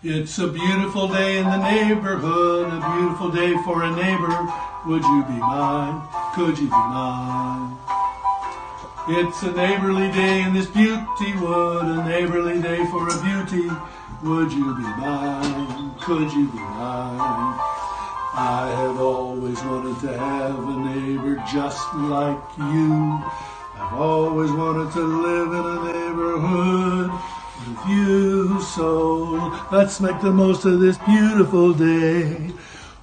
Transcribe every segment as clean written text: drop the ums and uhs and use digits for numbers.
It's a beautiful day in the neighborhood, a beautiful day for a neighbor. Would you be mine? Could you be mine? It's a neighborly day in this beauty wood, a neighborly day for a beauty. Would you be mine? Could you be mine? I have always wanted to have a neighbor just like you. I've always wanted to live in a neighborhood with you. So let's make the most of this beautiful day.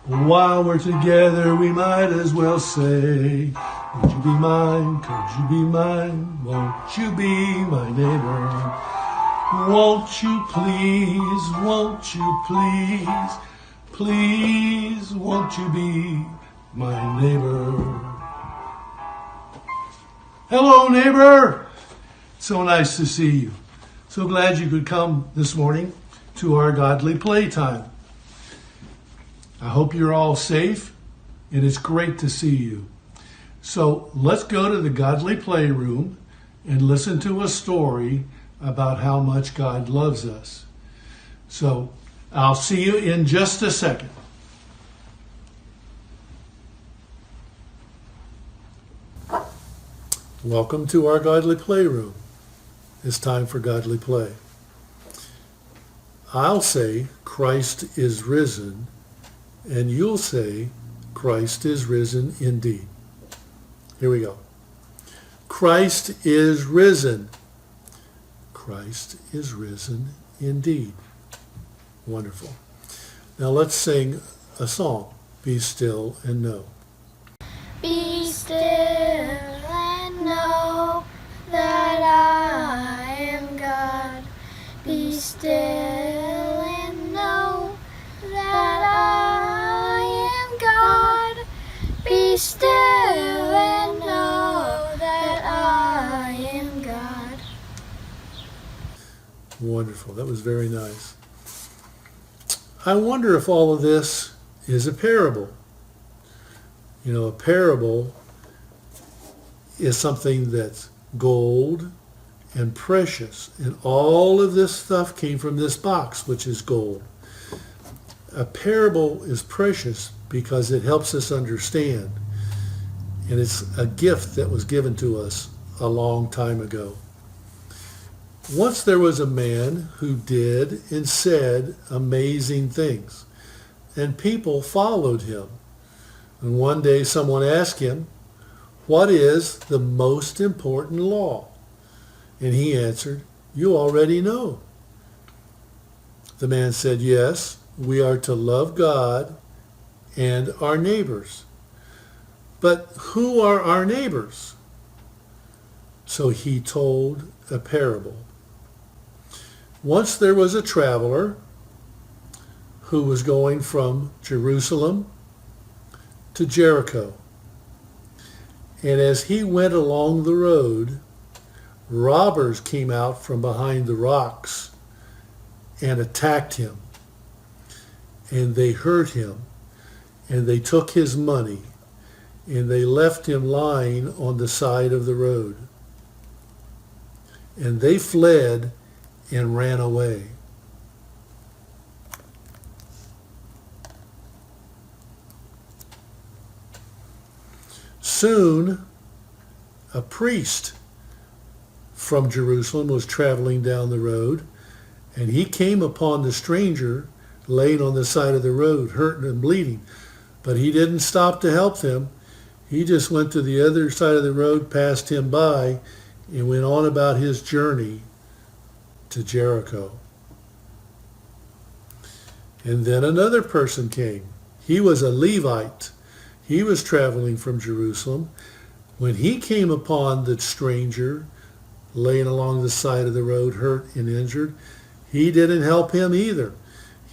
While we're together, we might as well say, would you be mine? Could you be mine? Won't you be my neighbor? Won't you please? Won't you please? Please, won't you be my neighbor? Hello, neighbor. So nice to see you. So glad you could come this morning to our godly playtime. I hope you're all safe, and it's great to see you. So let's go to the godly playroom and listen to a story about how much God loves us. So I'll see you in just a second. Welcome to our godly playroom. It's time for godly play. I'll say, Christ is risen, and you'll say, Christ is risen indeed. Here we go. Christ is risen. Christ is risen indeed. Wonderful. Now let's sing a song. Be still and know. Be still and know that I am God. Be still and know that I am God. Be still and know that I am God. Wonderful. That was very nice. I wonder if all of this is a parable. You know, a parable is something that's gold and precious. And all of this stuff came from this box, which is gold. A parable is precious because it helps us understand. And it's a gift that was given to us a long time ago. Once there was a man who did and said amazing things, and people followed him. And one day someone asked him, what is the most important law? And he answered, you already know. The man said, yes, we are to love God and our neighbors. But who are our neighbors? So he told a parable. Once there was a traveler who was going from Jerusalem to Jericho. And as he went along the road, robbers came out from behind the rocks and attacked him. And they hurt him, and they took his money, and they left him lying on the side of the road. And they fled and ran away. Soon, a priest from Jerusalem was traveling down the road, and he came upon the stranger laying on the side of the road, hurting and bleeding. But he didn't stop to help them. He just went to the other side of the road, passed him by, and went on about his journey to Jericho. And then another person came. He was a Levite. He was traveling from Jerusalem. When he came upon the stranger laying along the side of the road, hurt and injured, he didn't help him either.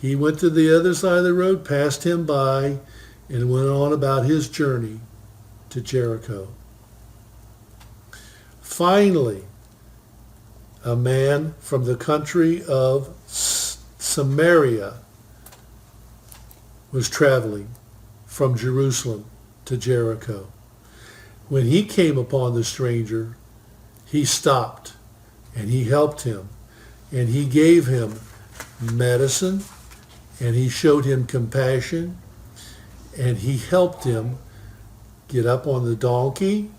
He went to the other side of the road, passed him by, and went on about his journey to Jericho. Finally, a man from the country of Samaria was traveling from Jerusalem to Jericho. When he came upon the stranger, he stopped and he helped him, and he gave him medicine and he showed him compassion, and he helped him get up on the donkey,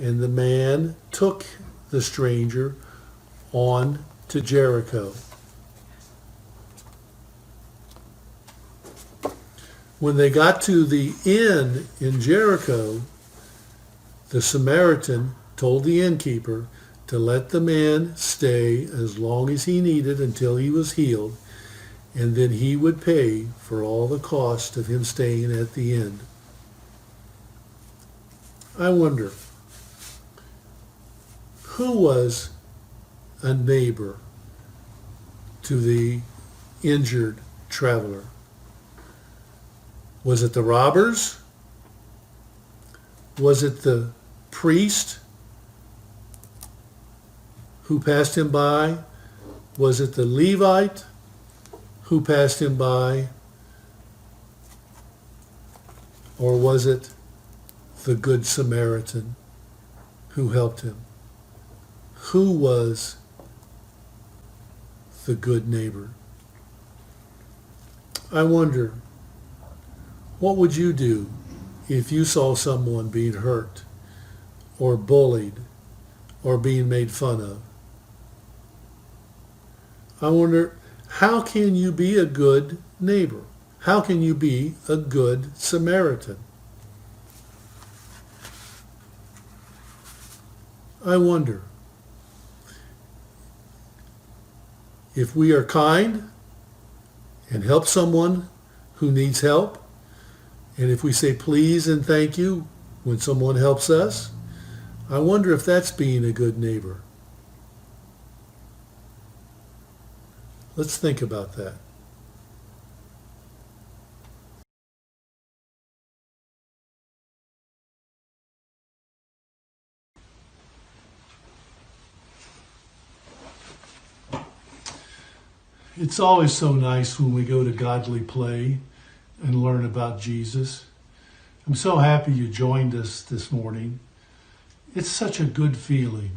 and the man took the stranger on to Jericho. When they got to the inn in Jericho, the Samaritan told the innkeeper to let the man stay as long as he needed until he was healed, and then he would pay for all the cost of him staying at the inn. I wonder, who was a neighbor to the injured traveler? Was it the robbers? Was it the priest who passed him by? Was it the Levite who passed him by? Or was it the Good Samaritan who helped him? Who was the good neighbor? I wonder, what would you do if you saw someone being hurt or bullied or being made fun of? I wonder, how can you be a good neighbor? How can you be a good Samaritan? I wonder if we are kind and help someone who needs help, and if we say please and thank you when someone helps us, I wonder if that's being a good neighbor. Let's think about that. It's always so nice when we go to Godly Play and learn about Jesus. I'm so happy you joined us this morning. It's such a good feeling.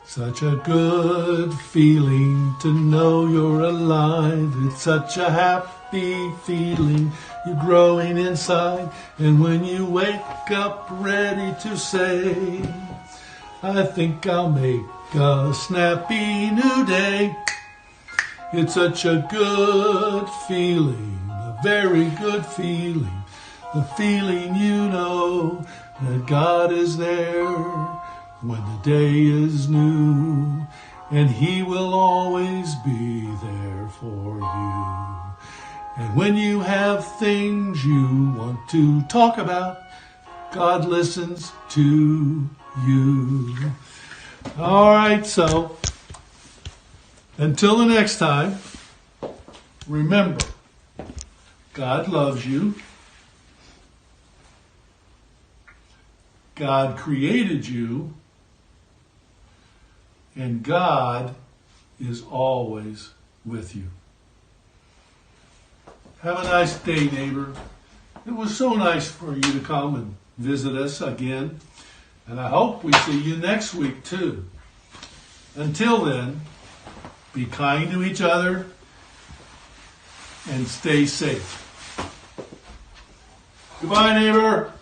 Such a good feeling to know you're alive. It's such a happy feeling. You're growing inside. And when you wake up ready to say, I think I'll make a snappy new day. It's such a good feeling, a very good feeling. The feeling you know that God is there when the day is new, and He will always be there for you. And when you have things you want to talk about, God listens to you. All right, so until the next time, remember, God loves you. God created you. And God is always with you. Have a nice day, neighbor. It was so nice for you to come and visit us again. And I hope we see you next week, too. Until then, be kind to each other and stay safe. Goodbye, neighbor.